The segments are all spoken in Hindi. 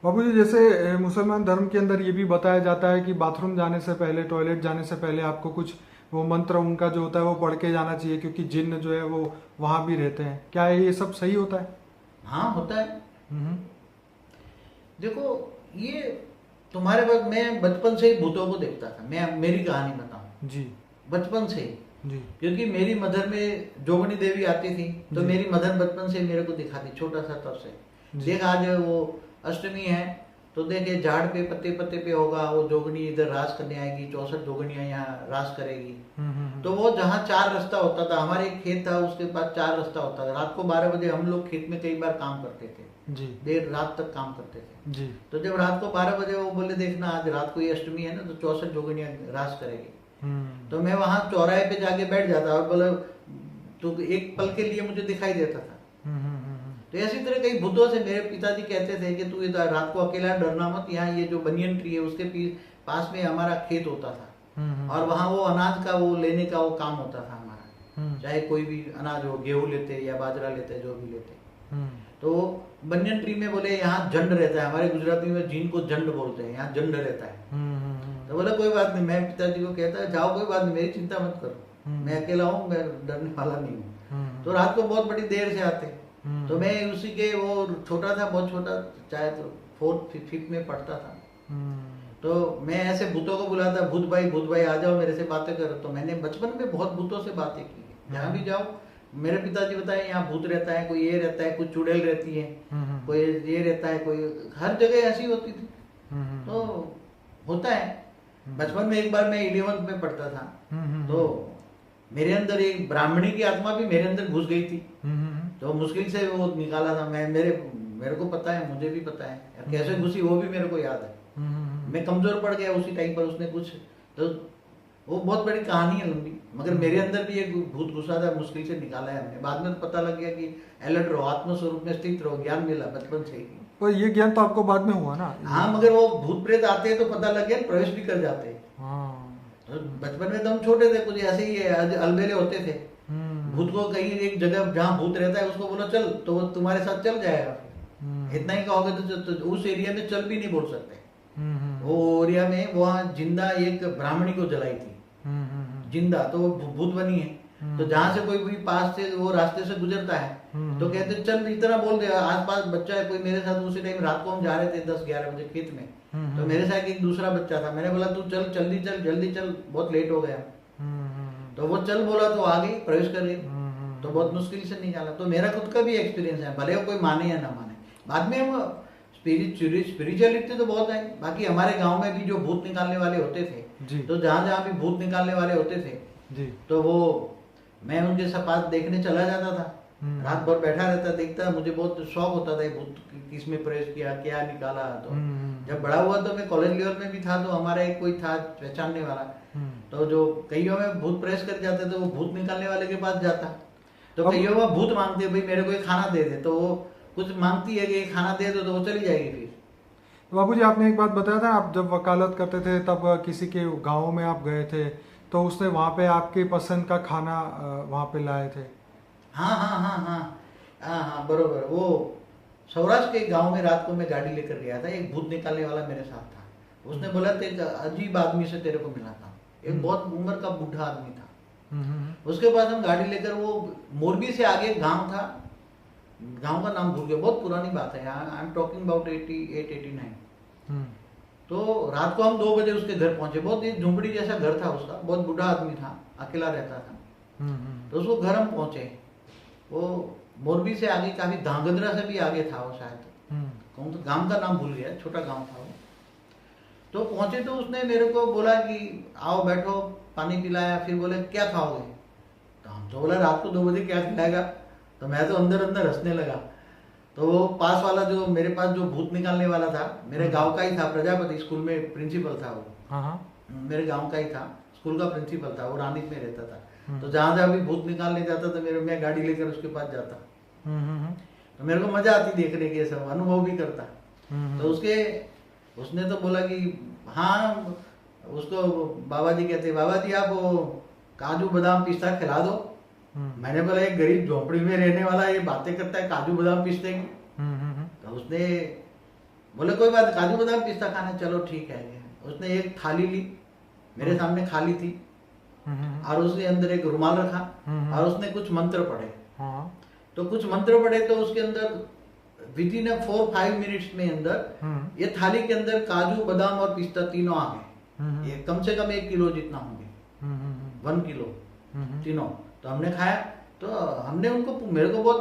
बाबूजी, जैसे मुसलमान धर्म के अंदर ये भी बताया जाता है कि बाथरूम जाने से पहले, टॉयलेट जाने से पहले आपको कुछ वो मंत्र उनका जो होता है वो पढ़ के जाना चाहिए, क्योंकि जिन्न जो है वो वहां भी रहते हैं। क्या ये सब सही होता है? हाँ, होता है। हम्म। देखो, ये तुम्हारे पास, मैं बचपन से ही भूतों को देखता था। मैं मेरी कहानी बताऊं, जी। बचपन से ही, जी। क्योंकि मेरी मदर में जोगनी देवी आती थी, तो जी। मेरी मदर बचपन से मेरे को दिखाती, छोटा सा तब से। जी। देख, आज वो अष्टमी है, तो देखे झाड़ पे पत्ते पत्ते पे होगा, वो जोगनी इधर रास करने आएगी, 64 जोगनियां यहाँ रास करेगी। तो वो जहाँ 4 रास्ता होता था, हमारे एक खेत था, उसके पास 4 रास्ता होता था। रात को 12 बजे हम लोग खेत में कई बार काम करते थे, जी। देर रात तक काम करते थे। जी। तो जब रात को 12 बजे वो बोले, देखना आज रात को ये अष्टमी है ना, तो 64 जोगनियां रास करेगी। तो मैं वहां चौराहे पे जाके बैठ जाता और बोले, तो एक पल के लिए मुझे दिखाई देता था। तो ऐसी तरह कई भूतों से मेरे पिताजी कहते थे कि तू इधर रात को अकेला डरना मत, यहाँ ये जो बनियन ट्री है उसके पास में हमारा खेत होता था, और वहां वो अनाज का वो लेने का वो काम होता था हमारा। चाहे कोई भी अनाज हो, गेहूं लेते या बाजरा लेते, जो भी लेते। तो बनियन ट्री में बोले यहाँ जंड रहता है, हमारे गुजराती में जीन को जंड बोलते हैं, यहाँ जंड रहता है। तो बोला कोई बात नहीं, मैं पिताजी को कहता जाओ, कोई बात नहीं, मेरी चिंता मत करो, मैं अकेला हूँ, मैं डरने वाला नहीं हूँ। तो रात को बहुत बड़ी देर से आते, तो मैं उसी के, वो छोटा था, बहुत छोटा, चाहे तो 4th 5th में पढ़ता था। तो मैं ऐसे भूतों को बुलाता, भूत भाई आ जाओ, मेरे से बातें करो। तो मैंने बचपन में बहुत भूतों से बातें की है। जहाँ भी जाओ, मेरे पिताजी बताए यहाँ भूत रहता है, कोई ये रहता है, कोई चुड़ैल रहती है, कोई ये रहता है, कोई हर जगह ऐसी होती थी। तो होता है। बचपन में एक बार मैं 11th में पढ़ता था, तो मेरे अंदर एक ब्राह्मणी की आत्मा भी मेरे अंदर घुस गई थी। तो मुश्किल से वो निकाला था। मेरे को पता है, मुझे भी पता है कैसे घुसी, वो भी मेरे को याद है। मैं कमजोर पड़ गया उसी टाइम पर, उसने कुछ, तो वो बहुत बड़ी कहानी है लंबी, मगर मेरे अंदर भी एक भूत घुसा था, मुश्किल से निकाला है हमने। बाद में तो पता लग गया कि अलर्ट रहो, आत्मस्वरूप में स्थित रहो, ज्ञान मिला बचपन से ही। पर ये ज्ञान तो आपको बाद में हुआ ना? हाँ, मगर वो भूत प्रेत आते हैं तो पता लग गया, प्रवेश भी कर जाते हैं। तो बचपन में तो हम छोटे थे, कुछ ऐसे ही अलबेले होते थे। भूत को कहीं एक जगह जहाँ भूत रहता है उसको बोलो चल, तो वो तुम्हारे साथ चल जाएगा। इतना ही कहोगे तो उस एरिया में चल भी नहीं बोल सकते। वो एरिया में वहाँ जिंदा एक ब्राह्मणी को जलाई थी, जिंदा, तो वो भूत बनी है। तो जहाँ से कोई भी पास से वो रास्ते से गुजरता है, तो कहते चल, इतना बोल दे, आस पास बच्चा है कोई मेरे साथ। उसी टाइम रात को हम जा रहे थे 10-11 बजे खेत में, तो मेरे साथ एक दूसरा बच्चा था। मैंने बोला तू चल, जल्दी चल, बहुत लेट हो गया। तो वो चल बोला तो आ गई, प्रवेश कर गई। तो बहुत मुश्किल से निकाला। तो मेरा खुद का भी एक्सपीरियंस है, भले वो कोई माने या ना माने। बाद में हम स्पिरिचुअलिटी तो बहुत है। बाकी हमारे गांव में भी जो भूत निकालने वाले होते थे, तो जहाँ जहाँ भी भूत निकालने वाले होते थे, तो वो मैं उनके साथ पास देखने चला जाता था। रात भर बैठा रहता, देखता, मुझे बहुत शौक होता था भूत किसमें प्रवेश किया, क्या निकाला। तो जब बड़ा हुआ तो मैं कॉलेज लेवल में भी था, तो हमारा एक कोई था पहचानने वाला, तो जो कईयों में भूत प्रवेश कर जाते थे, वो भूत निकालने वाले के पास जाता। तो कईयों में भूत मांगते, भाई मेरे को ये खाना दे दे, तो वो कुछ मांगती है कि खाना दे दो, तो वो चली जाएगी। फिर बाबूजी, आपने एक बात बताया था, आप जब वकालत करते थे तब किसी के गांव में आप गए थे, तो उसने वहां पे आपके पसंद का खाना वहां पे लाए थे। हाँ हाँ हाँ हाँ हाँ हाँ, बरोबर। वो सौराष्ट्र के गांव में रात को मैं गाड़ी लेकर गया था, एक भूत निकालने वाला मेरे साथ था। उसने बोला तेरे अजीब आदमी से तेरे को मिला था, एक बहुत उम्र का बूढ़ा आदमी था। उसके बाद हम गाड़ी लेकर, वो मोरबी से आगे गांव था, गांव का नाम भूल गया, बहुत पुरानी बात है, आई एम टॉकिंग अबाउट 88-89। तो रात को हम 2 बजे उसके घर पहुंचे। बहुत ही झुंपड़ी जैसा घर था उसका, बहुत बूढ़ा आदमी था, अकेला रहता था। तो उसको घर हम पहुंचे, वो मोरबी से आगे काफी, धांगध्रा से भी आगे था वो शायद, कहूँ तो गांव का नाम भूल गया, छोटा गांव था वो। तो पहुंचे तो उसने मेरे को बोला कि आओ बैठो, पानी पिलाया। फिर बोले क्या खाओगे? तो हम तो बोला रात को 2 बजे क्या खिलाएगा। तो मैं तो अंदर अंदर हंसने लगा। तो वो पास वाला, जो मेरे पास जो भूत निकालने वाला था, मेरे गांव का ही था, प्रजापति स्कूल में प्रिंसिपल था वो। मेरे गांव का ही था, स्कूल का प्रिंसिपल था वो, रानीप में रहता था। तो जहां जहां भी भूत निकालने जाता तो मैं गाड़ी लेकर उसके पास जाता। तो मेरे को मजा आती देखने की, सब अनुभव भी करता। तो उसने तो बोला कि हाँ, उसको बाबा जी कहते, बाबा जी आप वो काजू बादाम पिस्ता खिला दो। मैंने बोला एक गरीब झोपड़ी में रहने वाला ये बातें करता है काजू बादाम पिस्ते की। तो उसने बोले कोई बात, काजू बादाम पिस्ता खाना है, चलो ठीक है। उसने एक थाली ली, मेरे सामने खाली थी, और उसके अंदर एक रुमाल रखा, और उसने कुछ मंत्र पढ़े। तो कुछ मंत्र पढ़े तो उसके अंदर विद इन 4-5 मिनट्स में अंदर ये थाली के अंदर काजू बादाम और पिस्ता तीनों आ गए। ये कम से कम 1 किलो जितना होंगे, 1 किलो तीनों। तो हमने खाया, तो हमने उनको, मेरे को बहुत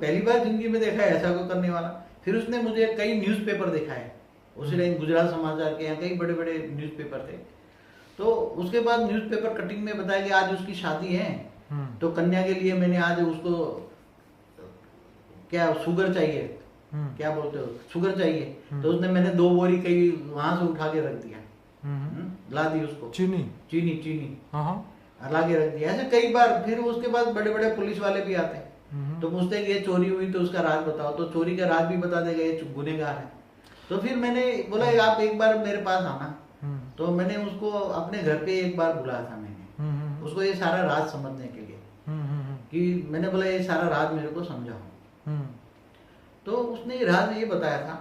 पहली बार जिंदगी में देखा है ऐसा कोई करने वाला। फिर उसने मुझे कई न्यूज़पेपर दिखाए, उसी टाइम गुजरात समाचार के, यहाँ कई बड़े बड़े न्यूज़पेपर थे। तो उसके बाद न्यूज़पेपर कटिंग में बताया कि आज उसकी शादी है, तो कन्या के लिए मैंने आज उसको क्या शुगर चाहिए, क्या बोलते हो, शुगर चाहिए। तो उसने, मैंने 2 बोरी कई वहां से उठा के रख दिया, ला दी उसको, चीनी ला के रख दिया। ऐसे कई बार। फिर उसके बाद बड़े बड़े पुलिस वाले भी आते हैं, तो पूछते हैं कि ये चोरी हुई तो उसका राज बताओ, तो चोरी का राज भी बता देगा, ये गुनहगार है। तो फिर मैंने बोला आप एक बार मेरे पास आना। तो मैंने उसको अपने घर पे एक बार बुलाया था मैंने उसको, ये सारा राज समझने के लिए, कि मैंने बोला ये सारा राज मेरे को समझाओ। तो उसने राज ये बताया था,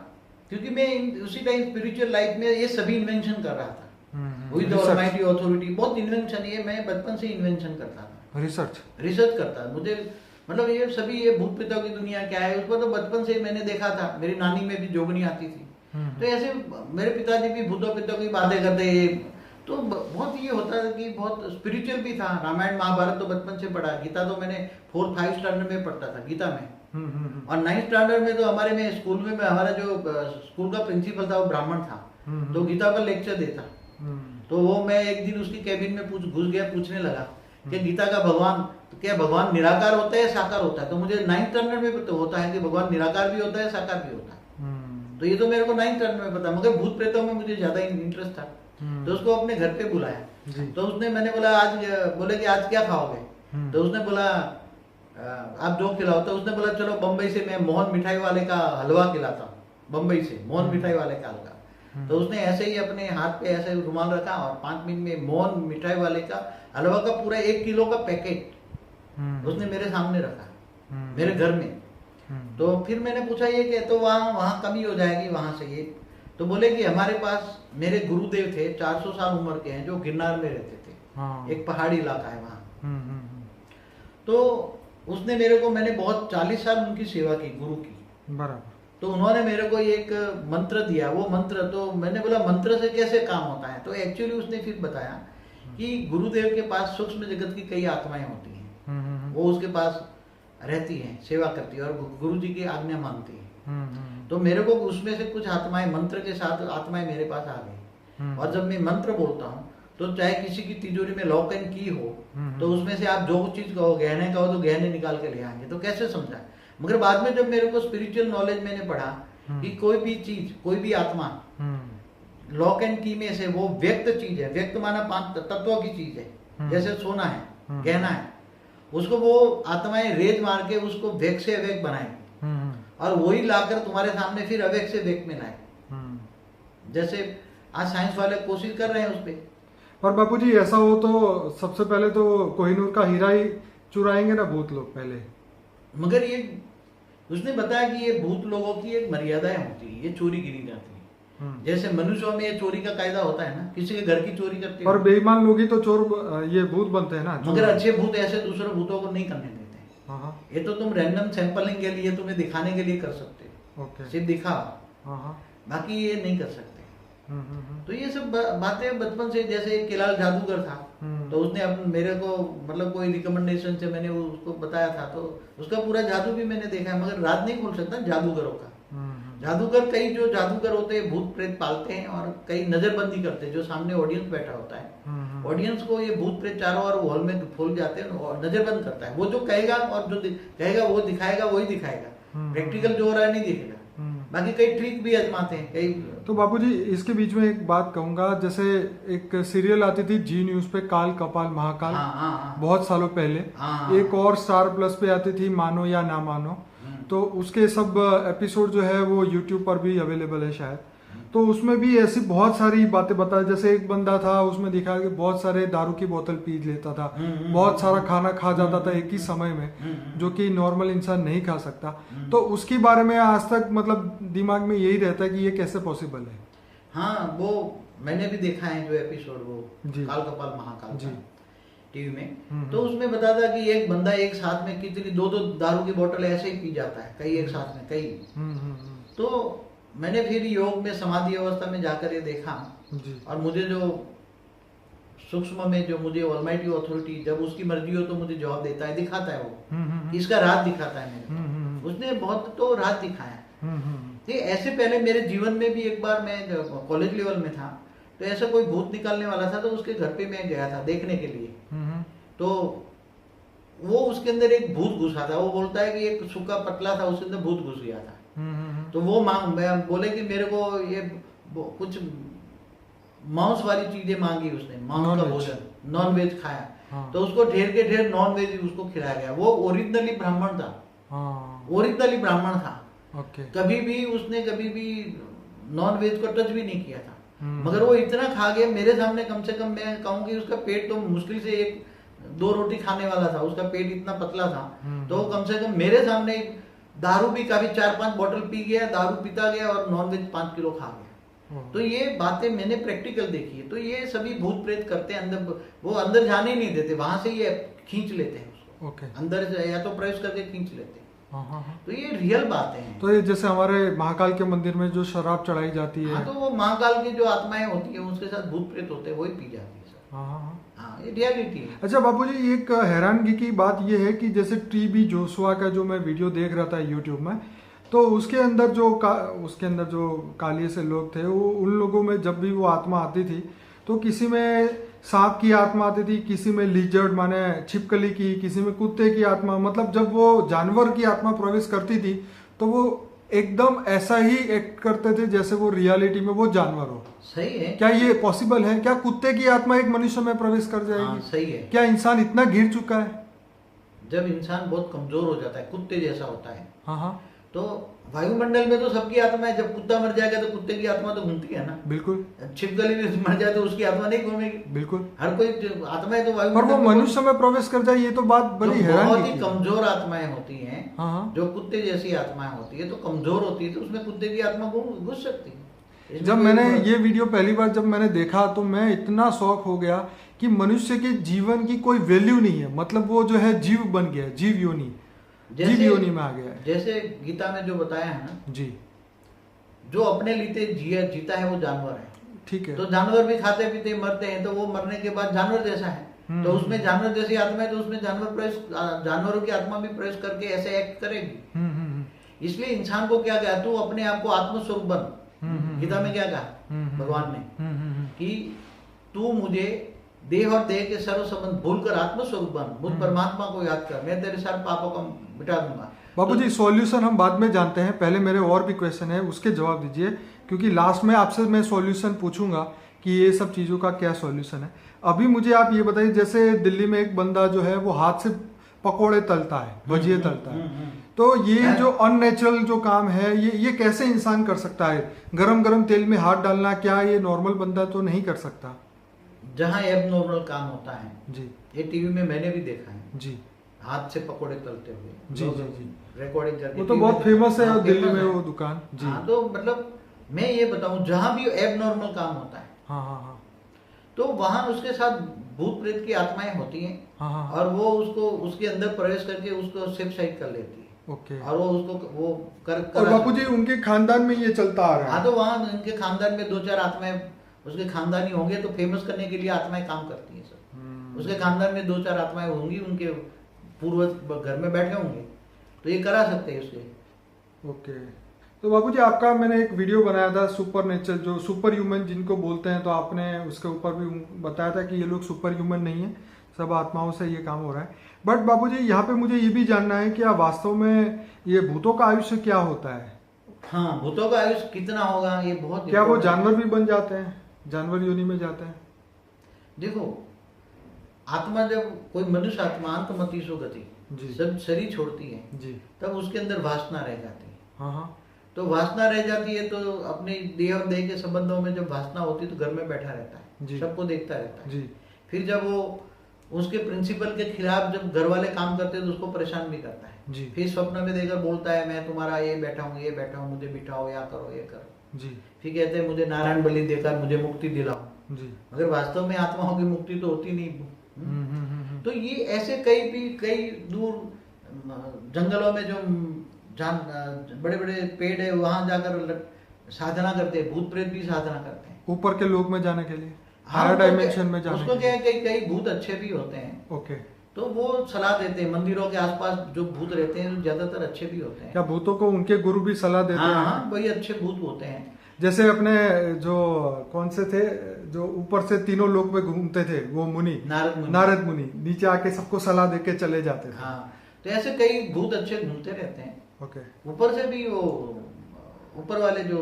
क्योंकि मैं उसी टाइम स्पिरिचुअल लाइफ में ये सभी इन्वेंशन कर रहा था। विद द ऑलमाइटी अथॉरिटी, बहुत इन्वेंशन, ये मैं बचपन से इन्वेंशन करता था, रिसर्च करता। मुझे मतलब ये सभी, ये भूत प्रेतों की दुनिया क्या है, उसको तो बचपन से मैंने देखा था। मेरी नानी में भी जोगनी आती थी, तो ऐसे मेरे पिताजी भी भूतों प्रेतों की बातें करते। तो बहुत ये होता है कि बहुत स्पिरिचुअल भी था। रामायण महाभारत तो बचपन से पढ़ा, गीता तो मैंने 4-5 स्टैंडर्ड में पढ़ता था गीता में, और 9th स्टैंडर्ड में तो हमारे में स्कूल में हमारा जो स्कूल का प्रिंसिपल था वो ब्राह्मण था, तो गीता पर लेक्चर देता। तो वो मैं एक दिन उसकी कैबिन में घुस गया, पूछने लगा कि गीता का भगवान, तो क्या भगवान निराकार होता है या साकार होता है? तो मुझे 9th स्टैंडर्ड में तो होता है कि भगवान निराकार भी होता है, साकार भी होता है। तो ये तो मेरे को 9th स्टैंडर्ड में पता, मगर भूत प्रेतों में मुझे ज्यादा इंटरेस्ट था। तो उसको अपने घर पे बुलाया। तो उसने, मैंने बोला आज, बोले कि आज क्या खाओगे? तो उसने बोला आप जो खिलाओ। तो उसने बोला चलो बम्बई से मैं मोहन मिठाई वाले का हलवा खिलाता हूँ, बम्बई से मोहन मिठाई वाले का हलवा। तो उसने ऐसे ही अपने हाथ पे ऐसे रुमाल रखा, और 5 मिनट में मोहन मिठाई वाले का हलवा का पूरा 1 किलो का पैकेट उसने मेरे सामने रखा, मेरे घर में। तो फिर मैंने पूछा ये कि तो वहाँ कमी हो जाएगी वहां से ये? तो बोले कि हमारे पास मेरे गुरुदेव थे, 400 साल उम्र के हैं, जो गिरनार में रहते थे, एक पहाड़ी इलाका है वहाँ। तो उसने मेरे को, मैंने बहुत 40 साल उनकी सेवा की, गुरु की, बराबर। तो उन्होंने मेरे को एक मंत्र दिया। वो मंत्र, तो मैंने बोला मंत्र से कैसे काम होता है? तो एक्चुअली उसने फिर बताया कि गुरुदेव के पास सूक्ष्म जगत की कई आत्माएं होती हैं, वो उसके पास रहती हैं, सेवा करती है, और गुरु जी की आज्ञा मानती है। तो मेरे को उसमें से कुछ आत्माएं, मंत्र के साथ आत्माएं मेरे पास आ गई। और जब मैं मंत्र बोलता हूँ, तो चाहे किसी की तिजोरी में लॉक एंड की हो, तो उसमें से आप जो चीज कहो, गहने कहो तो गहने निकाल के ले आएंगे। तो कैसे समझा? मगर बाद में जब मेरे को स्पिरिचुअल नॉलेज मैंने पढ़ा कि कोई भी चीज, कोई भी आत्मा लॉक एंड की में से, वो व्यक्त चीज है, व्यक्त माना 5 तत्वों की चीज है, जैसे सोना है, गहना है, उसको वो आत्माएं रेज मार के उसको व्यक्त से अव्यक्त बनाएंगे, और वही लाकर तुम्हारे सामने फिर अव्यक्त से व्यक्त में लाए। जैसे आज साइंस वाले कोशिश कर रहे हैं उस पर। और बापूजी ऐसा हो तो सबसे पहले तो कोहिनूर का हीरा ही चुराएंगे ना भूत लोग पहले। मगर ये उसने बताया कि ये भूत लोगों की एक मर्यादाएं होती है, ये चोरी गिनी जाती है। जैसे मनुष्यों में ये चोरी का कायदा होता है ना, किसी के घर की चोरी करते हैं। और बेईमान लोग ही तो चोर, ये भूत बनते हैं ना। मगर अच्छे भूत ऐसे दूसरे भूतों को नहीं करने देते। ये तो तुम रैंडम सैंपलिंग के लिए, तुम्हें दिखाने के लिए कर सकते हो, सिर्फ दिखाओ, बाकी ये नहीं कर सकते। तो ये सब बातें बचपन से, जैसे केलाल जादूगर था, तो उसने मेरे को, मतलब कोई रिकमेंडेशन से मैंने उसको बताया था, तो उसका पूरा जादू भी मैंने देखा है। मगर राज नहीं खोल सकता जादूगरों का। जादूगर, कई जो जादूगर होते हैं भूत प्रेत पालते हैं, और कई नजरबंदी करते हैं। जो सामने ऑडियंस बैठा होता है, ऑडियंस को ये भूत प्रेत चारों ओर हॉल में फूल जाते हैं, और नजरबंद करता है। वो जो कहेगा और जो कहेगा वो दिखाएगा, वही दिखाएगा। प्रैक्टिकल जो हो रहा है नहीं दिखेगा। बाकी कई ट्रिक भी आजमाते हैं कई। तो बापूजी इसके बीच में एक बात कहूंगा, जैसे एक सीरियल आती थी जी न्यूज पे, काल कपाल महाकाल, बहुत सालों पहले। एक और स्टार प्लस पे आती थी, मानो या ना मानो। तो उसके सब एपिसोड जो है वो यूट्यूब पर भी अवेलेबल है शायद। तो उसमें भी ऐसी बहुत सारी बातें बताई, जैसे एक बंदा था उसमें दिखा कि बहुत सारे दारू की बोतल पी लेता था, बहुत सारा खाना खा जाता था एक ही समय में, जो कि नॉर्मल इंसान नहीं खा सकता। तो उसके बारे में आज तक मतलब दिमाग में यही रहता है कि ये कैसे पॉसिबल है। हाँ, वो मैंने भी देखा है जो एपिसोड, वो काल कपाल महाकाल जी टीवी में। तो उसमें बता था कि एक बंदा एक साथ में कितनी 2-2 दारू की बोतल ऐसे ही पी जाता है, कई एक साथ में कई। तो मैंने फिर योग में समाधि अवस्था में जाकर ये देखा, और मुझे जो सूक्ष्म में जो मुझे ऑलमाइटी अथॉरिटी जब उसकी मर्जी हो तो मुझे जवाब देता है, दिखाता है, वो इसका राज दिखाता है मेरे। उसने बहुत तो राज दिखाया। ऐसे पहले मेरे जीवन में भी एक बार मैं कॉलेज लेवल में था, तो ऐसा कोई भूत निकालने वाला था, तो उसके घर पे मैं गया था देखने के लिए। तो वो उसके अंदर एक भूत घुसा था, वो बोलता है कि एक सूखा पतला था, उसके अंदर भूत घुस गया था। तो वो बोले कि मेरे को ये कुछ मांस वाली चीजें मांगी उसने, मांस का भोजन, नॉन वेज खाया। हाँ। तो उसको ढेर के ढेर नॉन वेज उसको खिलाया गया। वो ओरिजिनली ब्राह्मण था। हाँ। ओरिजिनली ब्राह्मण था। ओके। कभी भी नॉन वेज को टच भी नहीं किया था। मगर वो इतना खा गया मेरे सामने, कम से कम मैं कहूँ कि उसका पेट तो मुश्किल से 1-2 रोटी खाने वाला था, उसका पेट इतना पतला था। तो कम से कम मेरे सामने दारू भी काफी 4-5 बोतल पी गया, दारू पीता गया, और नॉनवेज 5 किलो खा गया। तो ये बातें मैंने प्रैक्टिकल देखी है। तो ये सभी भूत प्रेत करते हैं अंदर, वो अंदर जाने ही नहीं देते, वहां से ये खींच लेते हैं उसको। ओके। अंदर या तो प्रवेश करके खींच लेते हैं। तो ये रियल बातें हैं। तो ये जैसे हमारे महाकाल के मंदिर में जो शराब चढ़ाई जाती है, तो वो महाकाल की जो आत्माएं होती है उसके साथ भूत प्रेत होते हैं, वही पी जाती है सर। ये रियलिटी है। अच्छा बापूजी, एक हैरानगी की बात ये है कि जैसे टीबी जोशुआ का जो मैं वीडियो देख रहा था यूट्यूब में, तो उसके अंदर जो कालिए से लोग थे, वो उन लोगों में जब भी वो आत्मा आती थी, तो किसी में सांप की आत्मा आती थी, किसी में लिजर्ड माने छिपकली की, किसी में कुत्ते की आत्मा। मतलब जब वो जानवर की आत्मा प्रवेश करती थी तो वो एकदम ऐसा ही एक्ट करते थे जैसे वो रियलिटी में वो जानवर हो। सही है। क्या ये पॉसिबल है? क्या कुत्ते की आत्मा एक मनुष्य में प्रवेश कर जाएगी? हाँ, सही है। क्या इंसान इतना गिर चुका है? जब इंसान बहुत कमजोर हो जाता है, कुत्ते जैसा होता है। हाँ। तो वायुमंडल में तो सबकी आत्मा है। जब कुत्ता मर जाएगा तो कुत्ते की आत्मा तो घूमती है ना। बिल्कुल। छिपकली भी मर जाए तो उसकी आत्मा नहीं घूमेगी। बिल्कुल। हर कोई आत्मा है तो पर वो मनुष्य में प्रवेश कर जाए, ये तो बात बड़ी हैरान बहुत ही कमजोर आत्माएं होती हैं। जो कुत्ते जैसी आत्माएं होती है, तो कमजोर होती है, तो उसमें कुत्ते की आत्मा घुस सकती है। जब मैंने ये वीडियो पहली बार जब मैंने देखा तो मैं इतना शॉक हो गया कि मनुष्य के जीवन की कोई वैल्यू नहीं है। मतलब वो जो है जीव बन गया, जीव योनि में आ गया है। जैसे गीता में जो बताया है ना जी, जो अपने लिए जीता है वो जानवर है। ठीक है। तो जानवर भी खाते पीते मरते हैं, तो वो मरने के बाद जानवर जैसा है। तो उसमें जानवर जैसी आत्मा है, तो उसमें जानवरों की आत्मा भी प्रवेश करके ऐसे एक्ट करेगी। इसलिए इंसान को क्या कहा, तू अपने आप को आत्मस्वरूप बन। गीता में क्या कहा भगवान ने कि तू मुझे देह और देह के सर्व संबंध भूलकर आत्मस्वरूप बन, मुझ परमात्मा को याद कर, मैं तेरे सारे पापों को मिटा दूंगा। बाबूजी सॉल्यूशन हम बाद में जानते हैं, पहले मेरे और भी क्वेश्चन है उसके जवाब दीजिए, क्योंकि लास्ट में आपसे मैं सॉल्यूशन पूछूंगा कि ये सब चीजों का क्या सॉल्यूशन है। अभी मुझे आप ये बताइए, जैसे दिल्ली में एक बंदा जो है वो हाथ से पकौड़े तलता है, भजिए तलता है, तो ये जो अननेचुरल जो काम है ये कैसे इंसान कर सकता है? गरम गरम तेल में हाथ डालना, क्या ये नॉर्मल बंदा तो नहीं कर सकता? जहाँ एबनॉर्मल काम होता है जी, ये टीवी में मैंने भी देखा है जी, हाथ से पकोड़े तलते हुए। जी जी जी, रिकॉर्डिंग करके, वो तो बहुत फेमस है दिल्ली में वो दुकान। जी। तो मतलब मैं ये बताऊं, जहाँ भी एबनॉर्मल काम होता है, हाँ, तो वहां उसके साथ भूत प्रेत की आत्माएं होती हैं। हाँ, और वो उसको उसके अंदर प्रवेश करके उसको सिप साइड कर लेती है। ओके। और वो उसको वो कर और बापूजी उनके खानदान में ये चलता आ रहा है। हाँ, तो वहाँ उनके खानदान में 2-4 आत्माएं उसके खानदानी होंगे, तो फेमस करने के लिए आत्माएं काम करती हैं सर। उसके खानदान में 2-4 आत्माएं होंगी, उनके पूर्वज घर में बैठे होंगे, तो ये करा सकते हैं उसके। ओके। तो बाबूजी आपका मैंने एक वीडियो बनाया था सुपर नेचर, जो सुपर ह्यूमन जिनको बोलते हैं, तो आपने उसके ऊपर भी बताया था कि ये लोग सुपर ह्यूमन नहीं है, सब आत्माओं से ये काम हो रहा है। बट बाबूजी यहाँ पे मुझे ये भी जानना है कि वास्तव में ये भूतों का आयुष्य क्या होता है? हाँ, भूतों का आयुष्य कितना होगा ये बहुत, क्या वो जानवर भी बन जाते हैं, जानवर योनि में जाते हैं? देखो, आत्मा जब कोई मनुष्य आत्मा अंतमति सो गति जब शरीर छोड़ती है जी, तब उसके अंदर वासना रह जाती है। हाँ, तो वासना रह जाती है, तो अपने देह और देह के संबंधों में जब वासना होती है तो घर में बैठा रहता है, सबको देखता रहता है जी। फिर जब वो उसके प्रिंसिपल के खिलाफ जब घर वाले काम करते हैं तो उसको परेशान भी करता है जी। फिर स्वप्न में देखकर बोलता है मैं तुम्हारा ये बैठा हूँ, मुझे बिठाओ, या करो, ये करो जी। फिर कहते हैं मुझे नारायण बलि देकर मुझे मुक्ति दिलाओ जी। मगर वास्तव में आत्माओं की मुक्ति तो होती नहीं। तो ये ऐसे कई दूर जंगलों में जो बड़े बड़े पेड़ है वहां जाकर साधना करते हैं, भूत प्रेत भी साधना करते हैं ऊपर के लोक में जाने के लिए, हाँ, हायर डायमेंशन में जाने उसको के क्या लिए। है, कई भूत अच्छे भी होते हैं। ओके। तो वो सलाह देते हैं, मंदिरों के आसपास जो भूत रहते हैं ज्यादातर अच्छे भी होते हैं। क्या भूतों को उनके गुरु भी सलाह देते हैं? हाँ, वही अच्छे भूत होते हैं। जैसे अपने जो कौन से थे जो ऊपर से तीनों लोक में घूमते थे, वो मुनि, नारद मुनि नीचे आके सबको सलाह देके चले जाते थे। हाँ, तो ऐसे कई भूत अच्छे घूमते रहते हैं। ओके। ऊपर से भी वो ऊपर वाले जो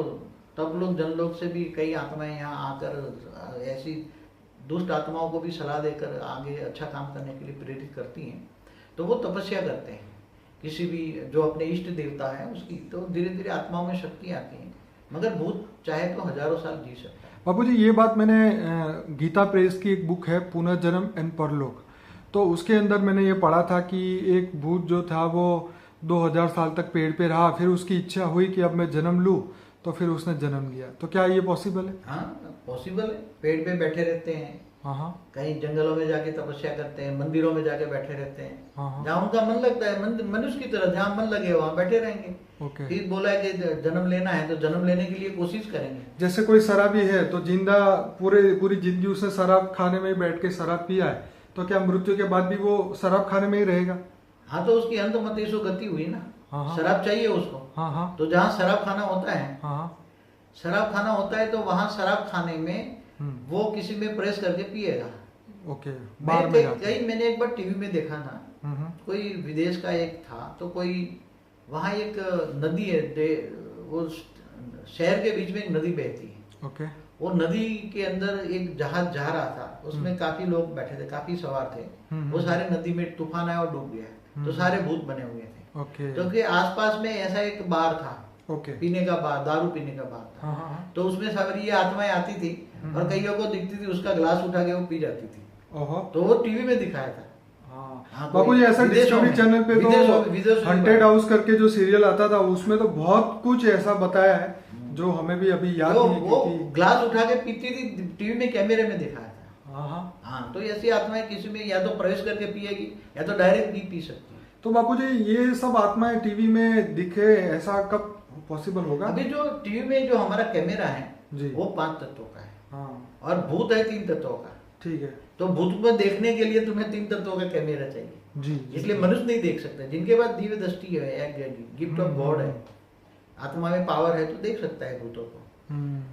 तब लोग जनलोक से भी कई आत्माएं यहाँ आकर ऐसी दुष्ट आत्माओं को भी सलाह देकर आगे अच्छा काम करने के लिए प्रेरित करती हैं। तो वो तपस्या करते हैं किसी भी जो अपने इष्ट देवता है उसकी, तो धीरे धीरे आत्माओं में शक्ति आती है। मगर भूत चाहे तो हजारों साल जी सकता है। बाबू जी, ये बात मैंने गीता प्रेस की एक बुक है पुनर्जन्म एंड परलोक, तो उसके अंदर मैंने ये पढ़ा था कि एक भूत जो था वो 2000 साल तक पेड़ पे रहा, फिर उसकी इच्छा हुई कि अब मैं जन्म लूं, तो फिर उसने जन्म लिया। तो क्या ये पॉसिबल है? हाँ, पॉसिबल है। पेड़ पे बैठे रहते हैं, हाँ, कहीं जंगलों में जाके तपस्या करते हैं, मंदिरों में जाके बैठे रहते हैं, हाँ, जहाँ उनका मन लगता है, मनुष्य की तरह जहाँ मन लगे वहाँ बैठे रहेंगे। ओके। फिर बोला है कि जन्म लेना है तो जन्म लेने के लिए कोशिश करेंगे। जैसे कोई शराबी है तो जिंदा पूरी जिंदगी उसने शराब खाने में बैठ के शराब पिया है, तो क्या मृत्यु के बाद भी वो शराब खाने में ही रहेगा? हाँ, तो उसकी अंतमतेषु गति हुई ना। हाँ, शराब चाहिए उसको। हाँ, तो जहाँ शराब खाना होता है, हाँ, शराब खाना होता है, तो वहाँ शराब खाने में वो किसी में प्रेस करके पिएगा। ओके। मैंने एक बार टीवी में देखा था, कोई विदेश का एक था, तो कोई वहाँ एक नदी है, वो शहर के बीच में एक नदी बहती है। ओके। वो नदी के अंदर एक जहाज जा रहा था, उसमें काफी लोग बैठे थे, काफी सवार थे। वो सारे नदी में तूफान आया और डूब गया, तो सारे भूत बने हुए थे। ओके। क्योंकि आसपास में ऐसा एक बार था, ओके, पीने का बार, दारू पीने का बार था। हाँ, तो उसमें सारी ये आत्माएं आती थी और कईयों को दिखती थी, उसका ग्लास उठा के वो पी जाती थी। तो वो टीवी में दिखाया था। हाँ, बाबू जी, ऐसा डिस्कवरी चैनल पे तो हंटेड हाउस करके जो सीरियल आता था उसमें तो बहुत कुछ ऐसा बताया है जो हमें भी अभी याद नहीं है। वो ग्लास उठा के पीती थी, टीवी में कैमरे में दिखाया था। हाँ, तो ऐसी आत्माएं किसी में या तो प्रवेश करके पिएगी या तो डायरेक्ट भी पी सकती है। तो बापू जी, ये सब आत्माएं टीवी में दिखे, ऐसा कब पॉसिबल होगा? अभी जो टीवी में जो हमारा कैमरा है जी, वो 5 तत्वों का है। हाँ, और भूत है 3 तत्वों का। ठीक है। तो भूत को देखने के लिए तुम्हें 3 तत्वों का कैमरा चाहिए जी। इसलिए मनुष्य नहीं देख सकते। जिनके पास दिव्य दृष्टि है, गिफ्ट ऑफ गॉड है, आत्मा में पावर है, तो देख सकता है भूतों को।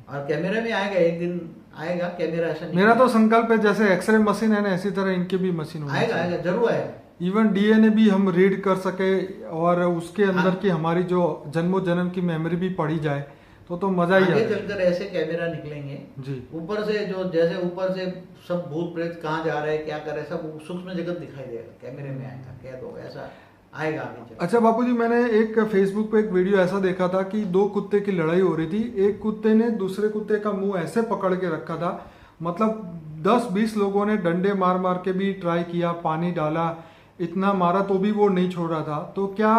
और कैमरे में आएगा, एक दिन आएगा कैमरा। ऐसा नहीं, मेरा तो संकल्प है जैसे एक्सरे मशीन है ना, इसी तरह इनके भी मशीन आएगा, जरूर आएगा। इवन डीएनए भी हम रीड कर सके और उसके अंदर की हमारी जो जन्मों जन्म की मेमोरी भी पढ़ी जाए तो मजा ही आगे चलकर ऐसे कैमरा निकलेंगे जी। ऊपर से, जो जैसे ऊपर से सब भूत प्रेत कहाँ जा रहे हैं, क्या कर रहे हैं, सब सूक्ष्म जगत दिखाई देगा, कैमरे में आएगा, कैद होगा, ऐसा आएगा आगे चल। अच्छा बापू जी, मैंने एक फेसबुक पे एक वीडियो ऐसा देखा था कि 2 कुत्ते की लड़ाई हो रही थी। एक कुत्ते ने दूसरे कुत्ते का मुंह ऐसे पकड़ के रखा था, मतलब 10-20 लोगों ने डंडे मार मार के भी ट्राई किया, पानी डाला, इतना मारा तो भी वो नहीं छोड़ रहा था। तो क्या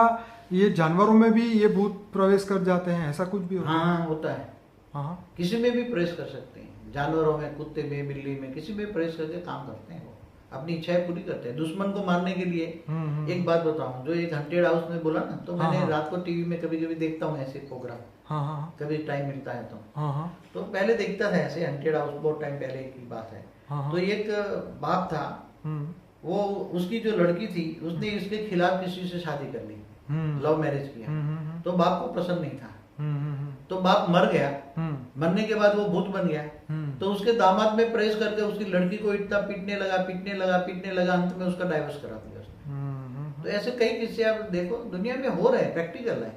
ये जानवरों में भी ये भूत प्रवेश कर जाते हैं, ऐसा कुछ भी होता है? हाँ, होता है। हाँ, किसी में भी प्रवेश कर सकते हैं, जानवरों में, कुत्ते में, बिल्ली में, किसी में प्रवेश करके काम करते हैं। वो अपनी इच्छाएं पूरी करते हैं दुश्मन को मारने के लिए। एक बात बताऊं, जो एक हंटेड हाउस में बोला ना, तो मैंने रात को टीवी में कभी कभी देखता हूँ ऐसे प्रोग्राम, कभी टाइम मिलता है तो पहले देखता था ऐसे हंटेड हाउस, बहुत टाइम पहले की बात है। तो एक बाप था, वो उसकी जो लड़की थी उसने इसके खिलाफ किसी से शादी कर ली, लव मैरिज किया। तो बाप को पसंद नहीं था, तो बाप मर गया। मरने के बाद वो भूत बन गया। तो उसके दामाद में प्रेस करके उसकी लड़की को इतना पीटने लगा, अंत में उसका डाइवोर्स करा दिया उसने। तो ऐसे कई किस्से आप देखो दुनिया में हो रहे हैं, प्रैक्टिकल है।